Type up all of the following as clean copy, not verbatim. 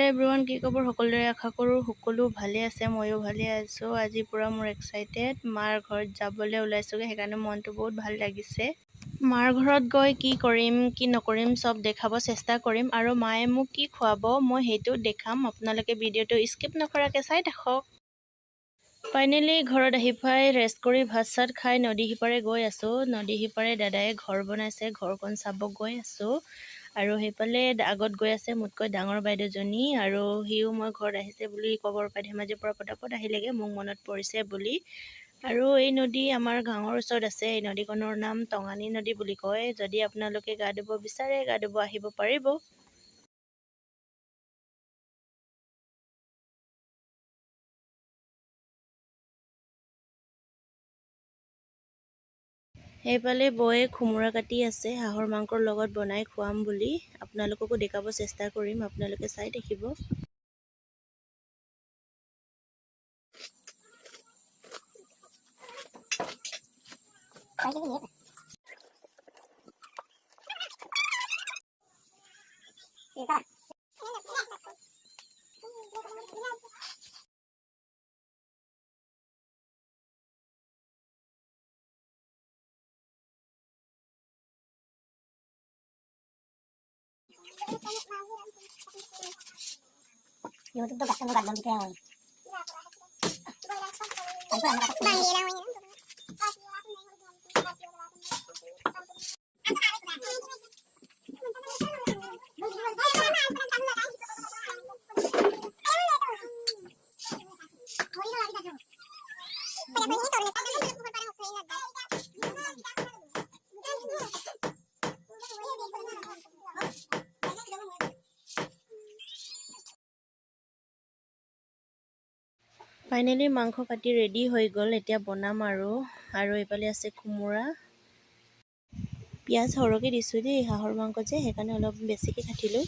Hello' everyone, কি খবৰ? সকলোৰে আশা কৰোঁ সকলো ভালে আছে, ময়ো ভালে আছোঁ। আজি পূৰা মোৰ এক্সাইটেড, মাৰ ঘৰত যাবলৈ ওলাইছোঁগৈ, সেইকাৰণে মনটো বহুত ভাল লাগিছে। মাৰ ঘৰত গৈ কি কৰিম কি নকৰিম চব দেখাব চেষ্টা কৰিম, আৰু মায়ে মোক কি খুৱাব মই সেইটো দেখাম। আপোনালোকে ভিডিঅ'টো স্কিপ নকৰাকৈ চাই থাকক। ফাইনেলি ঘৰত আহি পাই ৰেষ্ট কৰি ভাত চাত খাই নদী সিপাৰে গৈ আছোঁ। নদী সিপাৰে দাদাই ঘৰ বনাইছে, ঘৰখন চাব গৈ আছোঁ। আৰু সেইফালে আগত গৈ আছে মোতকৈ ডাঙৰ বাইদেউজনী, আৰু সিও মই ঘৰত আহিছে বুলি খবৰ পাই ধেমাজিৰ পৰা পটাপট আহিলেগৈ, মোক মনত পৰিছে বুলি। আৰু এই নদী আমাৰ গাঁৱৰ ওচৰত আছে। এই নদীখনৰ নাম টঙানী নদী বুলি কয়। যদি আপোনালোকে গা ধুব বিচাৰে গা ধুব আহিব পাৰিব। সেইফালে বৌয়ে কোমোৰা কাটি আছে, হাঁহৰ মাংসৰ লগত বনাই খুৱাম বুলি। আপোনালোককো দেখাব চেষ্টা কৰিম, আপোনালোকে চাই থাকিব। YouTube tuh gak ganti gitu ya. Finally মাংস কাটি ৰেডি হৈ গ'ল, এতিয়া বনাম আৰু এইফালে আছে কোমোৰা। পিঁয়াজ সৰহকৈ দিছোঁ দেই, হাঁহৰ মাংস যে সেইকাৰণে অলপ বেছিকৈ কাটিলোঁ।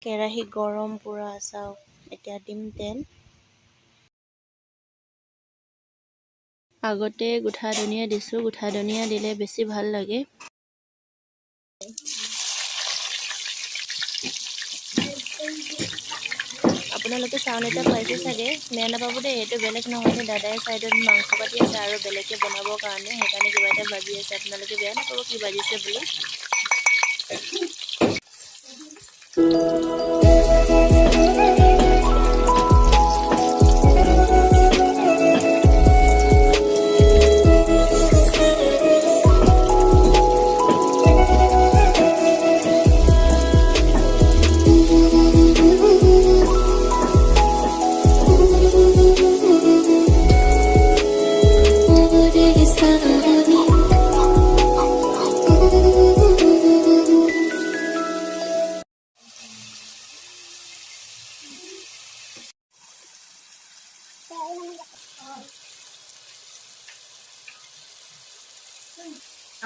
কেৰাহী গৰম পূৰা চাওক, এতিয়া দিম তেল। আগতে গোঠা ধনিয়া দিছোঁ, গোঠা ধনিয়া দিলে বেছি ভাল লাগে। আপোনালোকে চাউন এটা পাইছে চাগে, বেয়া নাপাব দেই, এইটো বেলেগ নহয়। দাদাই চাইডত মাংস কাটি আছে আৰু বেলেগকৈ বনাবৰ কাৰণে, সেইকাৰণে কিবা এটা ভাজি আছে। আপোনালোকে বেয়া নাপাব কি ভাজিছে বুলি।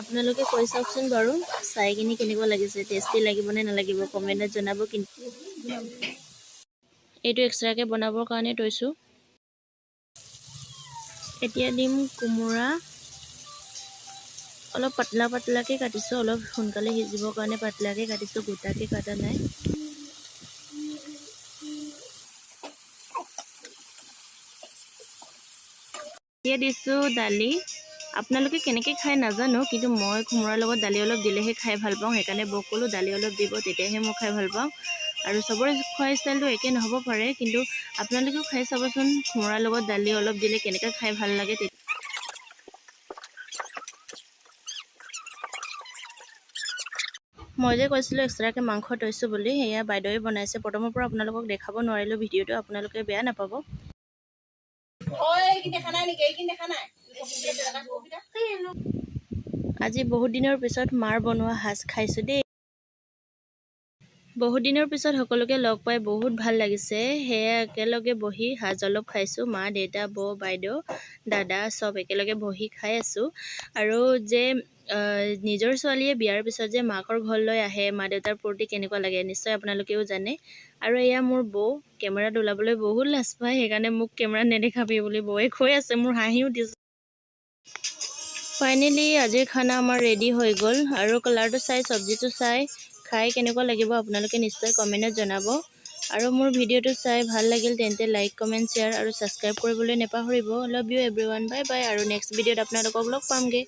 আপোনালোকে কৈ চাওকচোন বাৰু, চাই কিনি কেনেকুৱা লাগিছে, টেষ্টি লাগিব নে নালাগিব কমেণ্টত জনাব। কিন্তু এইটো এক্সট্ৰাকৈ বনাবৰ কাৰণে থৈছোঁ। এতিয়া দিম কোমোৰা, অলপ পাতলা পাতলাকৈ কাটিছোঁ, অলপ সোনকালে সিজিবৰ কাৰণে পাতলাকৈ কাটিছোঁ, গোটাকৈ কাটা নাই। এতিয়া দিছোঁ দালি। আপোনালোকে কেনেকৈ খাই নাজানো, কিন্তু মই কোমোৰাৰ লগত দালি অলপ দিলেহে খাই ভাল পাওঁ। সেইকাৰণে বৌক ক'লোঁ দালি অলপ দিব, তেতিয়াহে মই খাই ভাল পাওঁ। আৰু চবৰে খোৱা ষ্টাইলটো একে নহ'ব পাৰে, কিন্তু আপোনালোকেও খাই চাবচোন, কোমোৰাৰ লগত দালি অলপ দিলে কেনেকৈ খাই ভাল লাগে। মই যে কৈছিলোঁ এক্সট্ৰাকৈ মাংস থৈছোঁ বুলি, সেয়া বাইদেৱে বনাইছে। প্ৰথমৰ পৰা আপোনালোকক দেখাব নোৱাৰিলোঁ ভিডিঅ'টো, আপোনালোকে বেয়া নাপাব। আজি বহুত দিনৰ পিছত মাৰ বনোৱা সাজ খাইছোঁ দেই। বহুত দিনৰ পিছত সকলোকে লগ পাই বহুত ভাল লাগিছে। সেয়া একেলগে বহি সাজ অলপ খাইছোঁ, মা দেউতা বৌ বাইদেউ দাদা চব একেলগে বহি খাই আছোঁ। আৰু যে নিজৰ ছোৱালীয়ে বিয়াৰ পিছত যে মাকৰ ঘৰলৈ আহে, মা দেউতাৰ ফূৰ্তি কেনেকুৱা লাগে নিশ্চয় আপোনালোকেও জানে। আৰু এয়া মোৰ বৌ, কেমেৰাত ওলাবলৈ বহুত লাজ পায়, সেইকাৰণে মোক কেমেৰাত নেদেখাবি বুলি বৌয়ে কৈ আছে। মোৰ হাঁহিও উঠিছে। ফাইনেলি আজিৰ খানা আমাৰ ৰেডি হৈ গ'ল, আৰু কালাৰটো চাই চব্জিটো চাই খাই কেনেকুৱা লাগিব আপোনালোকে নিশ্চয় কমেণ্টত জনাব। আৰু মোৰ ভিডিঅ'টো চাই ভাল লাগিল তেন্তে লাইক কমেণ্ট শ্বেয়াৰ আৰু ছাবস্ক্ৰাইব কৰিবলৈ নাপাহৰিব। Love you everyone, bye bye. আৰু নেক্সট ভিডিঅ'ত আপোনালোকক লগ পামগৈ।